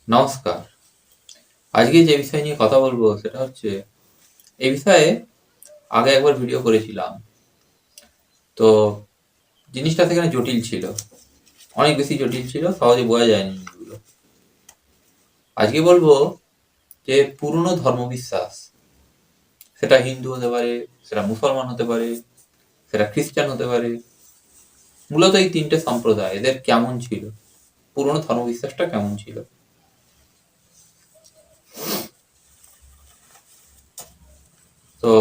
নমস্কার। আজকে যে বিষয় নিয়ে কথা বলবো সেটা হচ্ছে, এই বিষয়ে আগে একবার ভিডিও করেছিলাম। তো জিনিসটা সেখানে জটিল ছিল, অনেক বেশি জটিল ছিল, সহজে বোঝা যায়নি জিনিসগুলো। আজকে বলবো যে পুরনো ধর্মবিশ্বাস, সেটা হিন্দু হতে পারে, সেটা মুসলমান হতে পারে, সেটা খ্রিস্টান হতে পারে, মূলত এই তিনটে সম্প্রদায় এদের কেমন ছিল, পুরনো ধর্মবিশ্বাসটা কেমন ছিল। তো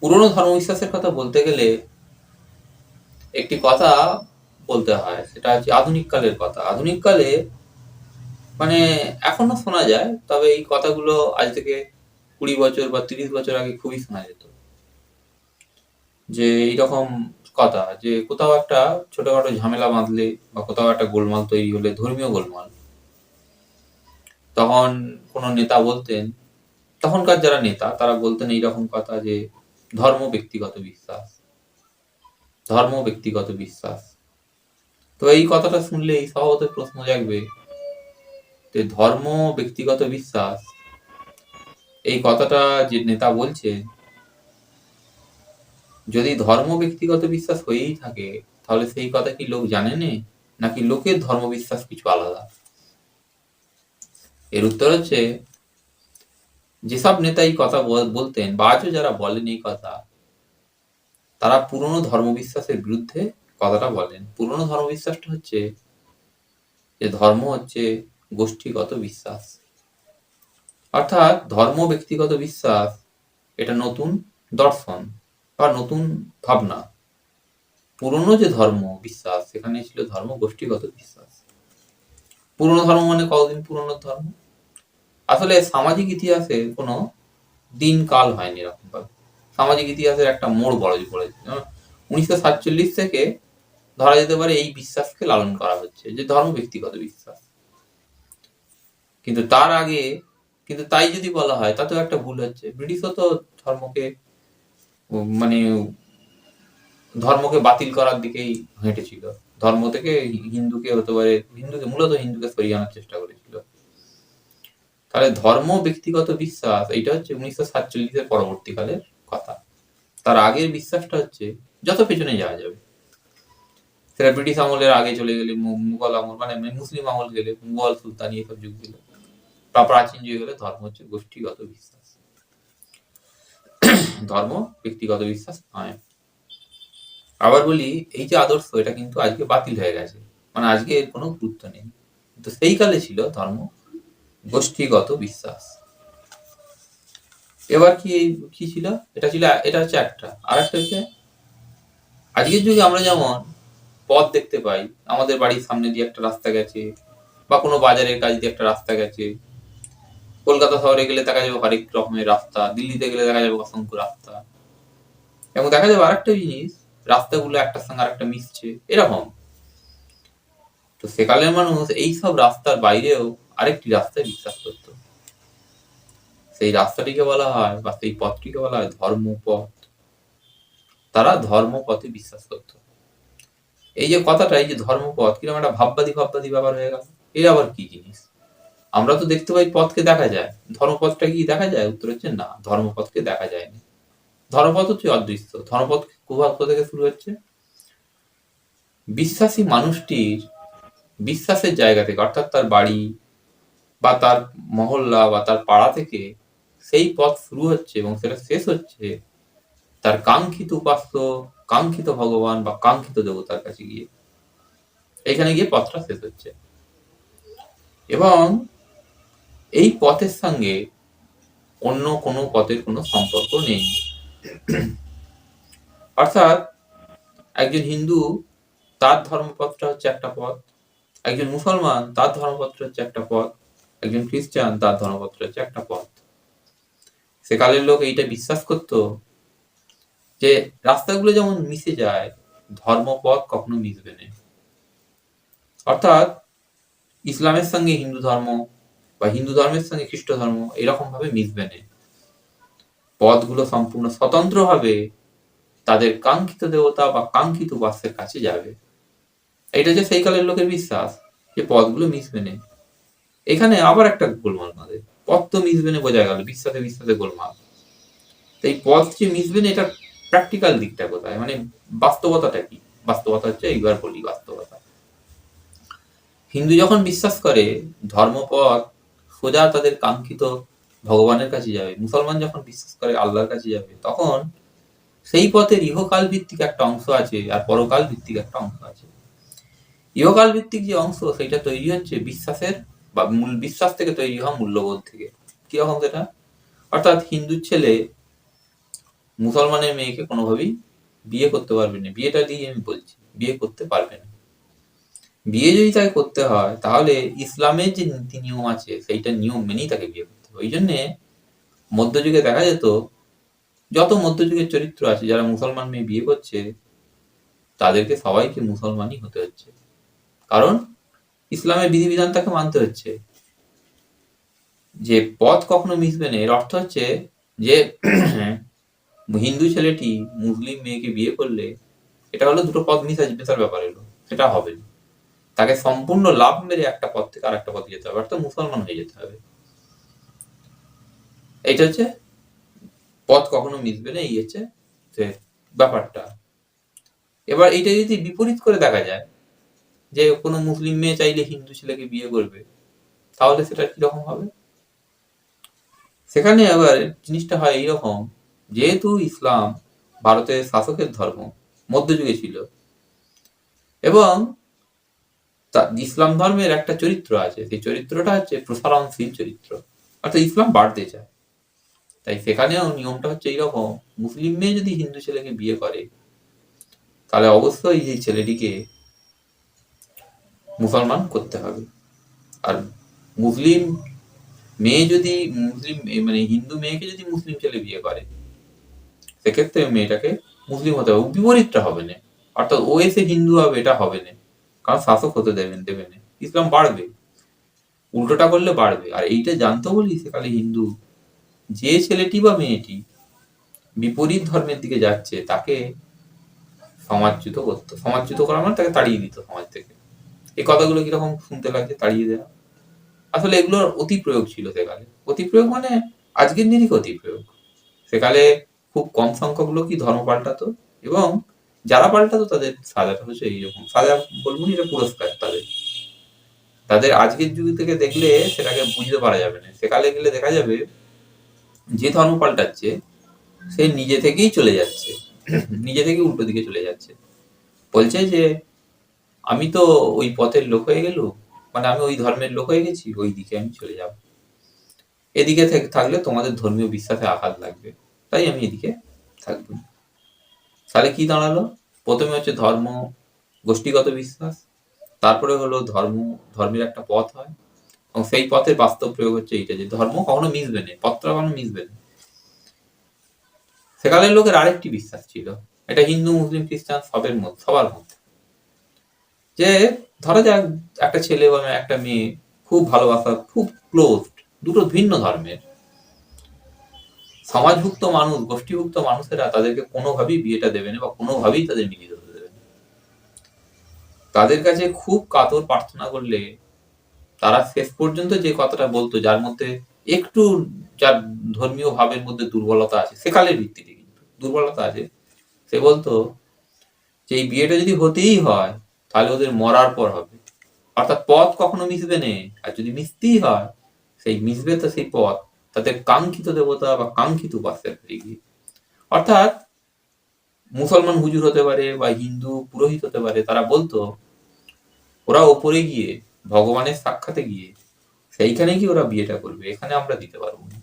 পুরনো ধর্মবিশ্বাসের কথা বলতে গেলে একটি কথা বলতে হয়, সেটা হচ্ছে আধুনিক কালের কথা। আধুনিক কালে মানে এখনো শোনা যায়, তবে এই কথাগুলো আজ থেকে 20 বছর বা 30 বছর আগে খুবই শোনা যেত। যে এইরকম কথা, যে কোথাও একটা ছোটখাটো ঝামেলা বাঁধলে বা কোথাও একটা গোলমাল তৈরি হলে, ধর্মীয় গোলমাল, তখন কোনো নেতা বলতেন, তখনকার যারা নেতা তারা বলতেন এইরকম কথা যে ধর্ম ব্যক্তিগত বিশ্বাস, ধর্ম ব্যক্তিগত বিশ্বাস। তো এই কথাটা শুনলেই স্বভাবত প্রশ্ন জাগবে যে ধর্ম ব্যক্তিগত বিশ্বাস, এই কথাটা যে নেতা বলছে, যদি ধর্ম ব্যক্তিগত বিশ্বাস হয়েই থাকে তাহলে সেই কথা কি লোক জানে না, নাকি লোকের ধর্মবিশ্বাস কিছু আলাদা? এর উত্তর হচ্ছে, যেসব নেতা এই কথা বলতেন বা আজও যারা বলেন এই কথা, তারা পুরনো ধর্মবিশ্বাসের বিরুদ্ধে কথাটা বলেন। পুরনো ধর্মবিশ্বাসটা হচ্ছে যে ধর্ম হচ্ছে গোষ্ঠীগত বিশ্বাস, অর্থাৎ ধর্ম ব্যক্তিগত বিশ্বাস এটা নতুন দর্শন বা নতুন ভাবনা। পুরনো যে ধর্ম বিশ্বাস, সেখানে ছিল ধর্ম গোষ্ঠীগত বিশ্বাস। পুরনো ধর্ম মানে কতদিন পুরনো ধর্ম? আসলে সামাজিক ইতিহাসে কোনো দিন কাল হয়নি এরকম ভাবে। সামাজিক ইতিহাসের একটা মোড় পড়েছে। 1947 থেকে ধরা যেতে পারে এই বিশ্বাসকে লালন করা হচ্ছে, যে ধর্ম ব্যক্তিগত বিশ্বাস। কিন্তু তার আগে, কিন্তু তাই যদি বলা হয় তাতেও একটা ভুল হচ্ছে। ব্রিটিশও তো ধর্মকে মানে ধর্মকে বাতিল করার দিকেই হেঁটেছিল। ধর্ম থেকে হিন্দুকে হতে পারে, মূলত হিন্দুকে সরিয়ে আনার চেষ্টা করেছিল। তাহলে ধর্ম ব্যক্তিগত বিশ্বাস এইটা হচ্ছে 1947-এর পরবর্তীকালের কথা। তার আগের বিশ্বাসটা হচ্ছে, যত পেছনে যাওয়া যাবে, সেটা ব্রিটিশ আমলের আগে চলে গেলে, মুঘল আমল মানে মুসলিম আমল গেলে, মুঘল সুলতানি এসব যুগ গেলে, বা প্রাচীন যুগে গেলে, ধর্ম হচ্ছে গোষ্ঠীগত বিশ্বাস, ধর্ম ব্যক্তিগত বিশ্বাস নয়। আবার বলি, এই যে আদর্শ, এটা কিন্তু আজকে বাতিল হয়ে গেছে, মানে আজকে এর কোনো গুরুত্ব নেই। কিন্তু সেই কালে ছিল ধর্ম গোষ্ঠীগত বিশ্বাস। এবার কি ছিল? এটা হচ্ছে একটা। আর একটা হচ্ছে, আজকের যুগে আমরা যেমন পথ দেখতে পাই, আমাদের বাড়ির সামনে দিয়ে একটা রাস্তা গেছে, বা কোনো বাজারের কাছ দিয়ে একটা রাস্তা গেছে। কলকাতা শহরে গেলে দেখা যাবে হরেক রকমের রাস্তা, দিল্লিতে গেলে দেখা যাবে অসংখ্য রাস্তা, এবং দেখা যাবে আরেকটা জিনিস, রাস্তাগুলো একটার সঙ্গে আরেকটা মিশছে, এরকম। তো সেকালের মানুষ এই সব রাস্তার বাইরেও আরেকটি রাস্তায় বিশ্বাস করত। সেই রাস্তাটিকে বলা হয়, বা সেই পথটিকে বলা হয় ধর্মপথ। তারা ধর্মপথে বিশ্বাস করত। এই যে কথাটা, এই যে ধর্মপথ, কিরকম একটা ভাববাদী ব্যাপার হয়ে গেল। এর আবার কি জিনিস? আমরা তো দেখতে পাই পথকে দেখা যায়, ধর্মপথটা কি দেখা যায়? উত্তর হচ্ছে না, ধর্মপথকে দেখা যায়নি। ধর্মপথ হচ্ছে অদৃশ্য। ধর্মপথ কোথা থেকে শুরু হচ্ছে? বিশ্বাসী মানুষটির বিশ্বাসের জায়গা থেকে, অর্থাৎ তার বাড়ি বা তার মহল্লা বা তার পাড়া থেকে সেই পথ শুরু হচ্ছে, এবং সেটা শেষ হচ্ছে তার কাঙ্ক্ষিত উপাস্য, কাঙ্ক্ষিত ভগবান বা কাঙ্ক্ষিত দেবতার কাছে গিয়ে। এখানে গিয়ে পথটা শেষ হচ্ছে, এবং এই পথের সঙ্গে অন্য কোনো পথের কোনো সম্পর্ক নেই। অর্থাৎ একজন হিন্দু, তার ধর্মপথটা হচ্ছে একটা পথ, একজন মুসলমান তার ধর্মপত্র হচ্ছে একটা পথ, একজন খ্রিস্টান তার ধর্মপত্র হচ্ছে একটা পথ। সেকালের লোক এইটা বিশ্বাস করত যে রাস্তাগুলো যেমন মিশে যায়, ধর্মপথ কখনো মিশবে না। অর্থাৎ ইসলামের সঙ্গে হিন্দু ধর্ম বা হিন্দু ধর্মের সঙ্গে খ্রিস্ট ধর্ম এরকম ভাবে মিশবে না। পথগুলো সম্পূর্ণ স্বতন্ত্রভাবে তাদের কাঙ্ক্ষিত দেবতা বা কাঙ্ক্ষিত উপাস্যের কাছে যাবে। এটা যে সেই কালের লোকের বিশ্বাস, যে পথগুলো মিশবে না। এখানে আবার একটা গোলমাল বাঁধে, পথ তো মিশবে না, বোঝা গেল বিশ্বাসে বিশ্বাসে গোলমাল। তো এই পথ যে মিশবে না, এটা প্র্যাকটিক্যাল দিকটা কোথায়, মানে বাস্তবতাটা কি? বাস্তবতা হচ্ছে, এইবার বলি বাস্তবতা। হিন্দু যখন বিশ্বাস করে ধর্মপথ সোজা তাদের কাঙ্ক্ষিত ভগবানের কাছে যাবে, মুসলমান যখন বিশ্বাস করে আল্লাহর কাছে যাবে, তখন সেই পথের ইহকাল ভিত্তিক একটা অংশ আছে আর পরকাল ভিত্তিক একটা অংশ আছে। ইহকাল ভিত্তিক যে অংশ, সেটা তৈরি হচ্ছে বিশ্বাসের বা মূল বিশ্বাস থেকে তৈরি হওয়া মূল্যবোধ থেকে। কিরকম সেটা? অর্থাৎ হিন্দুর ছেলে মুসলমানের মেয়েকে কোনোভাবেই বিয়ে করতে পারবে না, বিয়েটা দিয়ে আমি বলছি, বিয়ে করতে পারবে না। বিয়ে যদি তাকে করতে হয়, তাহলে ইসলামের যে নীতি নিয়ম আছে সেইটা নিয়ম মেনেই তাকে বিয়ে করতে হবে। ওই জন্যে মধ্যযুগে দেখা যেত, যত মধ্যযুগের চরিত্র আছে যারা মুসলমান মেয়ে বিয়ে করছে, তাদেরকে সবাইকে মুসলমানই হতে হচ্ছে, কারণ ইসলামের বিধিবিধান তাকে মানতে হচ্ছে। যে পথ কখনো মিশবে না, এর অর্থ হচ্ছে যে হিন্দু ছেলেটি মুসলিম মেয়েকে বিয়ে করলে, এটা হলো দুটো পথ মেশার ব্যাপার, এলো সেটা হবে না। তাকে সম্পূর্ণ লাভ মেরে একটা পথ থেকে আর একটা পথে যেতে হবে, অর্থাৎ মুসলমান হয়ে যেতে হবে। এইটা হচ্ছে পথ কখনো মিশবে না, এই হচ্ছে ব্যাপারটা। এবার এইটা যদি বিপরীত করে দেখা যায়, যে কোনো মুসলিম মেয়ে চাইলে হিন্দু ছেলেকে বিয়ে করবে, তাহলে সেটা কিরকম হবে? সেখানে আবার জিনিসটা হয় এইরকম, যেহেতু ইসলাম ভারতের শাসকের ধর্ম, মধ্যযুগে ছিল, এবং ইসলাম ধর্মের একটা চরিত্র আছে, সেই চরিত্রটা হচ্ছে প্রসারণশীল চরিত্র, অর্থাৎ ইসলাম বাড়তে চায়। তাই সেখানেও নিয়মটা হচ্ছে এইরকম, মুসলিম মেয়ে যদি হিন্দু ছেলেকে বিয়ে করে, তাহলে অবশ্যই এই ছেলেটিকে মুসলমান করতে হবে। আর মুসলিম মেয়ে যদি মানে হিন্দু মেয়েকে যদি মুসলিম ছেলে বিয়ে করে, সেক্ষেত্রে মেয়েটাকে মুসলিম হতে হবে, বিপরীতটা হবে না। অর্থাৎ ও এসে হিন্দু হবে, এটা হবে না, কারণ শাসক হতে দেবে না, ইসলাম বাড়বে, উল্টোটা করলে বাড়বে। আর এইটা জানতো বলি সেকালে হিন্দু, যে ছেলেটি বা মেয়েটি বিপরীত ধর্মের দিকে যাচ্ছে, তাকে সমাজচ্যুত করতো। সমাজচ্যুত করা মানে তাকে তাড়িয়ে দিত সমাজ থেকে। এই কথাগুলো কিরকম শুনতে লাগছে, তাড়িয়ে দেওয়া। আসলে এগুলোর অতি প্রয়োগ ছিল সেকালে। অতি প্রয়োগ মানে আজকের দিনই অতি প্রয়োগ। সেকালে খুব কম সংখ্যক লোকই ধর্ম পাল্টাতো, এবং যারা পাল্টাতো তাদের সাজাটা হচ্ছে এইরকম, সাজা বলবো না, এটা পুরস্কার তাদের। তাদের আজকের যুগ থেকে দেখলে সেটাকে বুঝতে পারা যাবে না। সেকালে গেলে দেখা যাবে যে ধর্ম পাল্টাচ্ছে সে নিজে থেকেই চলে যাচ্ছে, নিজে থেকে উল্টো দিকে চলে যাচ্ছে। বলছে যে আমি তো ওই পথের লোক হয়ে গেল, মানে আমি ওই ধর্মের লোক হয়ে গেছি, ওই দিকে আমি চলে যাব। এদিকে থাকলে তোমাদের ধর্মীয় বিশ্বাসে আঘাত লাগবে, তাই আমি এদিকে থাকবো। তাহলে কি দাঁড়ালো? প্রথমে হচ্ছে ধর্ম, গোষ্ঠীগত বিশ্বাস, তারপরে হলো ধর্মের একটা পথ হয়, এবং সেই পথের বাস্তব প্রয়োগ হচ্ছে এইটা, যে ধর্ম কখনো মিশবে না, পথটা কখনো মিশবে না। সেকালের লোকের আরেকটি বিশ্বাস ছিল, এটা হিন্দু মুসলিম খ্রিস্টান সবার মধ্যে, যে ধরা যাক একটা ছেলে বা একটা মেয়ে খুব ভালোবাসা, খুব ক্লোজ, দুটো ভিন্ন ধর্মের সমাজভুক্ত মানুষ, গোষ্ঠীভুক্ত মানুষেরা তাদেরকে কোনোভাবেই বিয়েটা দেবে না, বা কোনোভাবেই তাদের মিলিত হতে দেবে না। তাদের কাছে খুব কাতর প্রার্থনা করলে তারা শেষ পর্যন্ত যে কথাটা বলতো, যার মধ্যে একটু, যার ধর্মীয় ভাবের মধ্যে দুর্বলতা আছে, সেকালের ভিত্তিতে কিন্তু দুর্বলতা আছে, সে বলতো যে এই বিয়েটা যদি হতেই হয়, তাহলে ওদের মরার পর হবে। অর্থাৎ পথ কখনো মিশবে না, আর যদি মিশতেই হয়, সেই মিশবে তো সেই পথ তাদের কাঙ্ক্ষিত দেবতা বা কাঙ্ক্ষিত উপাস্যের গিয়ে। অর্থাৎ মুসলমান হুজুর হতে পারে বা হিন্দু পুরোহিত হতে পারে, তারা বলতো ওরা ওপরে গিয়ে ভগবানের সাক্ষাতে গিয়ে সেইখানে কি ওরা বিয়েটা করবে, এখানে আমরা দিতে পারবো না।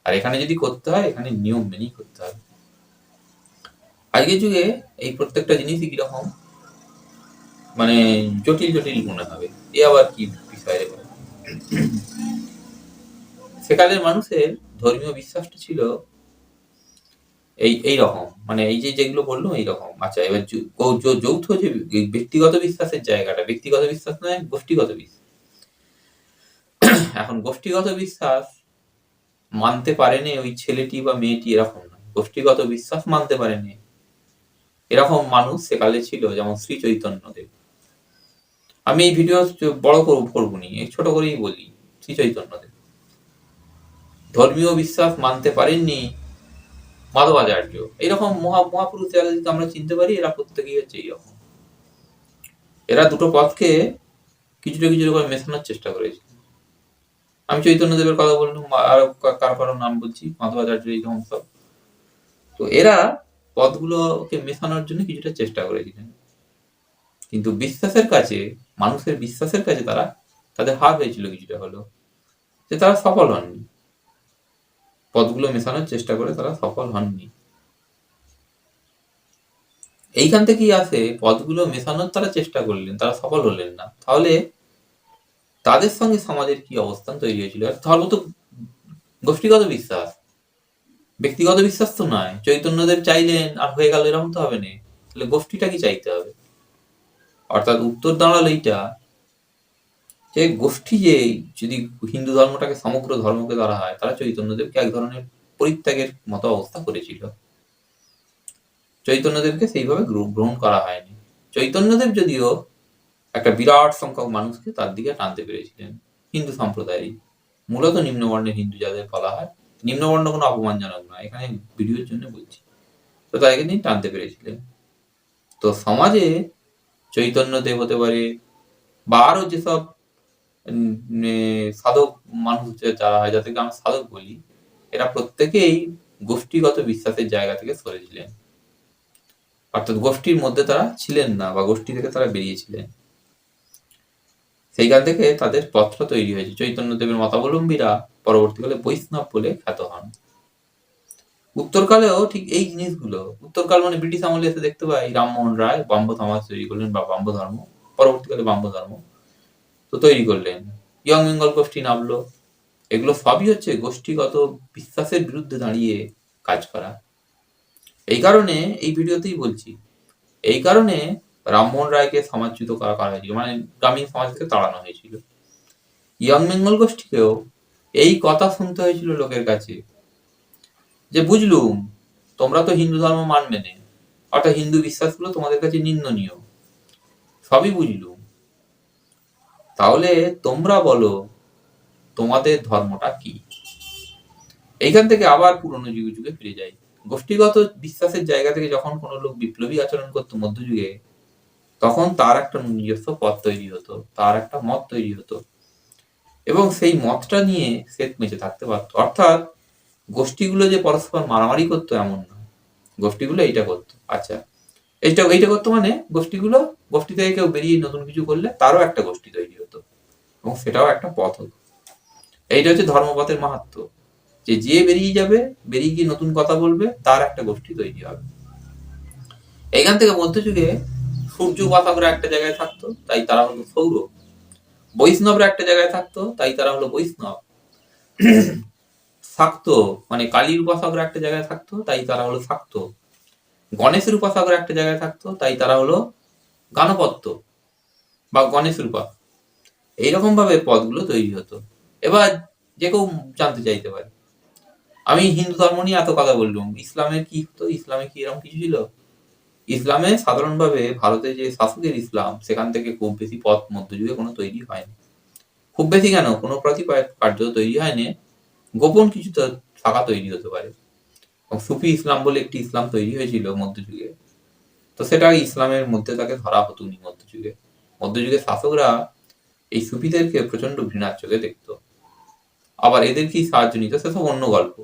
আর এখানে যদি করতে হয়, এখানে নিয়ম মেনেই করতে হবে। আজকের যুগে এই প্রত্যেকটা জিনিসই কিরকম, মানে জটিল জটিল মনে হবে, এ আবার কি বিষয়। সেকালের মানুষের ধর্মীয় বিশ্বাসটা ছিল এই রকম, মানে এই যে যেগুলো বললো এইরকম। আচ্ছা, এবার যৌথ যে ব্যক্তিগত বিশ্বাসের জায়গাটা, ব্যক্তিগত বিশ্বাস নয়, গোষ্ঠীগত বিশ্বাস। এখন গোষ্ঠীগত বিশ্বাস মানতে পারেনি ওই ছেলেটি বা মেয়েটি, এরকম না, গোষ্ঠীগত বিশ্বাস মানতে পারেনি এরকম মানুষ সেকালে ছিল, যেমন শ্রী চৈতন্যদেব। আমি এই ভিডিও বড় করবো নি, ছোট করেই বলি। শ্রী চৈতন্যদেব। ধর্মীয় বিশ্বাস মানতে পারেননি মাধবাচার্য। এইরকম মহাপুরুষ যারা যদি আমরা চিনতে পারি, এরা প্রত্যেকেই হচ্ছে এইরকম। এরা দুটো পথকে কিছুটা কিছুটা করে মেশানোর চেষ্টা করেছে। আমি চৈতন্যদেবের কথা বললাম, আর কারো নাম বলছি, মাধবাচার্য, এইরকম সব। তো এরা পথগুলোকে মেশানোর জন্য কিছুটা চেষ্টা করেছিলেন, কিন্তু বিশ্বাসের কাছে, মানুষের বিশ্বাসের কাছে তাদের হার হয়েছিল কিছুটা হলো, যে তারা সফল হননি। পথগুলো মেশানোর চেষ্টা করে তারা সফল হননি। এইখান থেকেই আসে, পথগুলো মেশানোর তারা চেষ্টা করলেন, তারা সফল হলেন না। তাহলে তাদের সঙ্গে সমাজের কি অবস্থান তৈরি হয়েছিল? ধর্ম তো গোষ্ঠীগত বিশ্বাস, ব্যক্তিগত বিশ্বাস তো নয়। চৈতন্যদেব চাইলেন আর হয়ে গেল, এরকম তো হবে না। তাহলে গোষ্ঠীটা কি চাইতে হবে? অর্থাৎ উত্তর দাঁড়ালো এইটা, যে গোষ্ঠী যে যদি হিন্দু ধর্মটাকে সমগ্র ধর্মকে ধরা হয়, তারা চৈতন্যদেবকে এক ধরনের পরিত্যাগের মতো অবস্থা করেছিল। চৈতন্যদেবকে সেইভাবে গ্রহণ করা হয়নি। চৈতন্যদেব যদিও একটা বিরাট সংখ্যক মানুষকে তার দিকে টানতে পেরেছিলেন, হিন্দু সম্প্রদায়েরই, মূলত নিম্নবর্ণের হিন্দু যাদের বলা হয়। নিম্নবর্ণ কোনো অপমানজনক নয়, এখানে ভিডিওর জন্য বলছি। তো তাদেরকে তিনি টানতে পেরেছিলেন। তো সমাজে চৈতন্যদেব হতে পারে, বা আরো যেসব সাধক মানুষ যারা হয়, যাদেরকে আমরা সাধক বলি, এরা প্রত্যেকেই গোষ্ঠীগত বিশ্বাসের জায়গা থেকে সরেছিলেন। অর্থাৎ গোষ্ঠীর মধ্যে তারা ছিলেন না, বা গোষ্ঠী থেকে তারা বেরিয়েছিলেন। সেইখান থেকে তাদের পথটা তৈরি হয়েছে। চৈতন্যদেবের মতাবলম্বীরা পরবর্তীকালে বৈষ্ণব বলে খ্যাত হন। উত্তরকালেও ঠিক এই জিনিসগুলো, উত্তরকাল মানে ব্রিটিশ আমলে এসে দেখতে পাই, রামমোহন রায় বাম্ব সমাজ তৈরি করলেন, বা বাম্ব ধর্ম, পরবর্তীকালে বাম্ব ধর্ম তো তৈরি করলেন। ইয়ং বেঙ্গল গোষ্ঠী নামলো। এগুলো সবই হচ্ছে গোষ্ঠীগত বিশ্বাসের বিরুদ্ধে দাঁড়িয়ে কাজ করা। এই কারণে এই ভিডিওতেই বলছি, এই কারণে রামমোহন রায়কে সমাজচ্যুত করা হয়েছিল, মানে গ্রামীণ সমাজ থেকে তাড়ানো হয়েছিল। ইয়ং বেঙ্গল গোষ্ঠীকেও এই কথা শুনতে হয়েছিল লোকের কাছে, যে বুঝলুম তোমরা তো হিন্দু ধর্ম মানবে না, অর্থাৎ হিন্দু বিশ্বাসগুলো তোমাদের কাছে নিন্দনীয়, সবই বুঝলুম, তাহলে তোমরা বলো তোমাদের ধর্মটা কি। এইখান থেকে আবার পুরনো যুগে ফিরে যাই। গোষ্ঠীগত বিশ্বাসের জায়গা থেকে যখন কোনো লোক বিপ্লবী আচরণ করতো মধ্যযুগে, তখন তার একটা নিজস্ব পথ তৈরি হতো, তার একটা মত তৈরি হতো, এবং সেই মতটা নিয়ে সে বেঁচে থাকতে পারতো। অর্থাৎ গোষ্ঠীগুলো যে পরস্পর মারামারি করতো এমন না, গোষ্ঠীগুলো এইটা করতো। আচ্ছা, এইটা করতো মানে গোষ্ঠী থেকে কেউ বেরিয়ে নতুন কিছু করলে তারও একটা গোষ্ঠী তৈরি হতো, এবং সেটাও একটা পথ হতো। এইটা হচ্ছে ধর্মপথের মাহাত্ম্য, যে বেরিয়ে যাবে, বেরিয়ে গিয়ে নতুন কথা বলবে, তার একটা গোষ্ঠী তৈরি হবে। এইখান থেকে মধ্যযুগে সূর্য উপাসকরা একটা জায়গায় থাকতো, তাই তারা হলো সৌর। বৈষ্ণবরা একটা জায়গায় থাকতো, তাই তারা হলো বৈষ্ণব। শাক্ত মানে কালীর উপাসকরা একটা জায়গায় থাকতো, তাই তারা হলো শাক্ত। গণেশের উপাসকরা একটা জায়গায় থাকতো, তাই তারা হলো গাণপত্য বা গণেশ রূপা। এইরকম ভাবে পদগুলো তৈরি হতো। এবার যে কেউ জানতে চাইতে পারে, আমি হিন্দু ধর্ম নিয়ে এত কথা বললাম, ইসলামের কি হতো? ইসলামে কি এরকম কিছু ছিল? ইসলামে সাধারণভাবে ভারতে যে শাসকের ইসলাম, সেখান থেকে খুব বেশি পথ মধ্যযুগে কোনো তৈরি হয়নি। খুব বেশি কেন, কোনো প্রতিপাদ কার্য তৈরি হয়নি, গোপন কিছু শাখা তৈরি হতে পারে। এবং সুফি ইসলাম বলে একটি ইসলাম তৈরি হয়েছিল মধ্যযুগে, তো সেটা ইসলামের মধ্যে তাকে ধরা হতো নি মধ্যযুগে। মধ্যযুগের শাসকরা এই সুফিদেরকে প্রচন্ড ঘৃণার চোখে দেখতো, আবার এদেরকেই সাহায্য নিত, সেসব অন্য গল্প।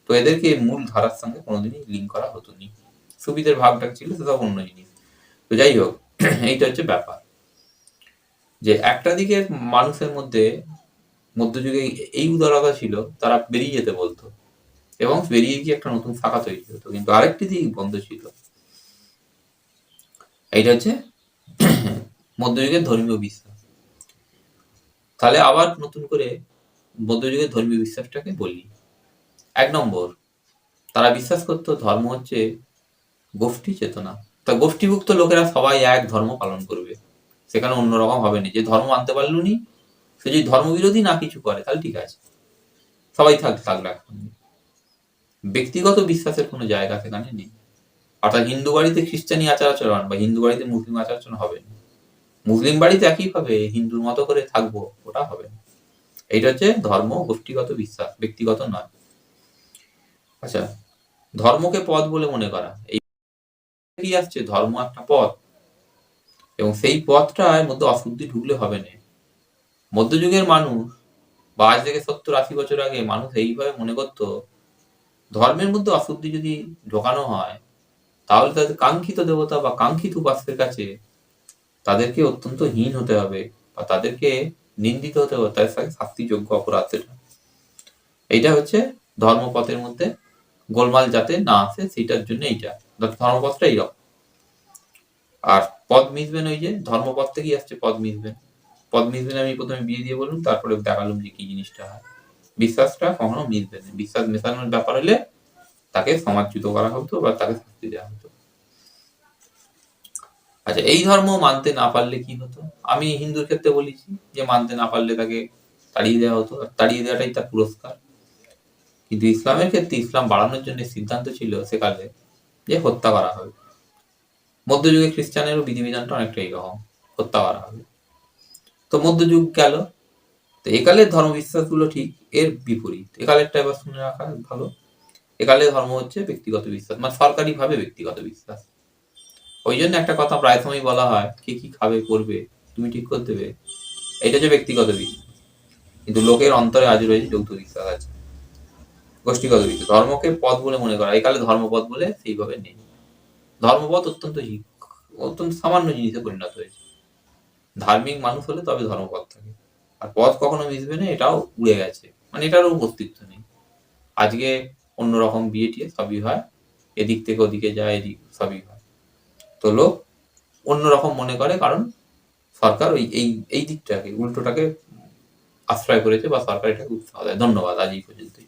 তো এদেরকে মূল ধারার সঙ্গে কোনোদিনই লিঙ্ক করা হতো নি। সুফিদের ভাগটা ছিল সেসব অন্য জিনিস। তো যাই হোক, এইটা হচ্ছে ব্যাপার, যে একটা দিকে মানুষের মধ্যে মধ্যযুগে এই উদারতা ছিল, তারা বেরিয়ে যেতে বলতো, এবং বেরিয়ে গিয়ে একটা নতুন শাখা তৈরি হতো, কিন্তু আরেকটি দিক বন্ধ ছিল। এইটা হচ্ছে মধ্যযুগের ধর্মীয় বিশ্বাস। তাহলে আবার নতুন করে মধ্যযুগের ধর্মীয় বিশ্বাসটাকে বলি। 1 নম্বর, তারা বিশ্বাস করতো ধর্ম হচ্ছে গোষ্ঠী চেতনা। তা গোষ্ঠীভুক্ত লোকেরা সবাই এক ধর্ম পালন করবে, সেখানে অন্যরকম হবে না। যে ধর্ম আনতে পারলো নি, সে যদি ধর্মবিরোধী না কিছু করে, তাহলে ঠিক আছে, সবাই থাকলে। ব্যক্তিগত বিশ্বাসের কোনো জায়গা সেখানে নেই। অর্থাৎ হিন্দু বাড়িতে খ্রিস্টানি আচার আচরণ, বা হিন্দু বাড়িতে মুসলিম আচার আচরণ হবে না, মুসলিম বাড়িতে একইভাবে হিন্দুর মতো করে থাকবো, ওটা হবে না। এইটা হচ্ছে ধর্ম গোষ্ঠীগত বিশ্বাস, ব্যক্তিগত নয়। আচ্ছা, ধর্মকে পদ বলে মনে করা, এই কি আসছে, ধর্ম একটা পথ এবং সেই পথটার মধ্যে অশুদ্ধি ঢুকলে হবে না। মধ্যযুগের মানুষ বা আজ থেকে 70-80 বছর আগে মানুষ এইভাবে মনে করত, ধর্মের মধ্যে অশুদ্ধি যদি ঢোকানো হয় তাহলে তাদের কাঙ্ক্ষিত দেবতা বা কাঙ্ক্ষিত উপাস্যের কাছে তাদেরকে অত্যন্ত হীন হতে হবে বা তাদেরকে নিন্দিত হতে হবে, তাদের সাথে শাস্তিযোগ্য অপরাধ সেটা। এইটা হচ্ছে ধর্মপথের মধ্যে গোলমাল যাতে না আসে সেটার জন্য এইটা ধর্মপথটা এইরকম। আর পদ মিশবেন, ওই যে ধর্মপথ থেকেই আসছে পদ মিশবেন। পদ মিশবেন আমি প্রথমে বিয়ে দিয়ে বললাম, তারপরে দেখালাম যে কি জিনিসটা হয়। বিশ্বাসটা কখনো মিশবে না। বিশ্বাস মেশানোর ব্যাপার হলে তাকে সমাজচ্যুত করা হতো বা তাকে শাস্তি দেওয়া হতো। আচ্ছা, এই ধর্ম মানতে না পারলে কি হতো? আমি হিন্দুর ক্ষেত্রে বলেছি যে মানতে না পারলে তাকে তাড়িয়ে দেওয়া হতো, আর তাড়িয়ে দেওয়াটাই তার পুরস্কার। কিন্তু ইসলামের ক্ষেত্রে ইসলাম বাড়ানোর জন্য সিদ্ধান্ত ছিল সেকালে যে হত্যা করা হবে। মধ্যযুগে খ্রিস্টানেরও বিধিবিধানটা অনেকটা এইরকম, হত্যা করা হবে। তো মধ্যযুগ গেল, তো একালের ধর্ম বিশ্বাসগুলো ঠিক এর বিপরীত। একালেরটা এবার শুনে রাখা ভালো। একালের ধর্ম হচ্ছে ব্যক্তিগত বিশ্বাস, মানে সরকারি ভাবে ব্যক্তিগত বিশ্বাস। ওই জন্য একটা কথা প্রায় সময় বলা হয়, কে কি খাবে করবে তুমি ঠিক করে দেবে, এটা হচ্ছে ব্যক্তিগত বিশ্বাস। কিন্তু লোকের অন্তরে আজ রয়েছে যৌথ বিশ্বাস আছে, গোষ্ঠীগত বিশ্বাস। ধর্মকে পথ বলে মনে করা একালে ধর্মপথ বলে সেইভাবে নেই। ধর্মপথ অত্যন্ত সামান্য জিনিসে পরিণত হয়েছে। ধার্মিক মানুষ হলে তবে ধর্মপথ থাকে, আর পথ কখনো মিশবে না, এটাও উড়ে গেছে, মানে এটারও অস্তিত্ব নেই। আজকে অন্যরকম বিয়ে টিয়ে সবই হয়, এদিক থেকে ওদিকে যায়, এদিক সবই হয়। তো লোক অন্যরকম মনে করে, কারণ সরকার এই দিকটাকে উল্টোটাকে আশ্রয় করেছে বা সরকার এটাকে উৎসাহ দেয়। ধন্যবাদ, আজ এই পর্যন্তই।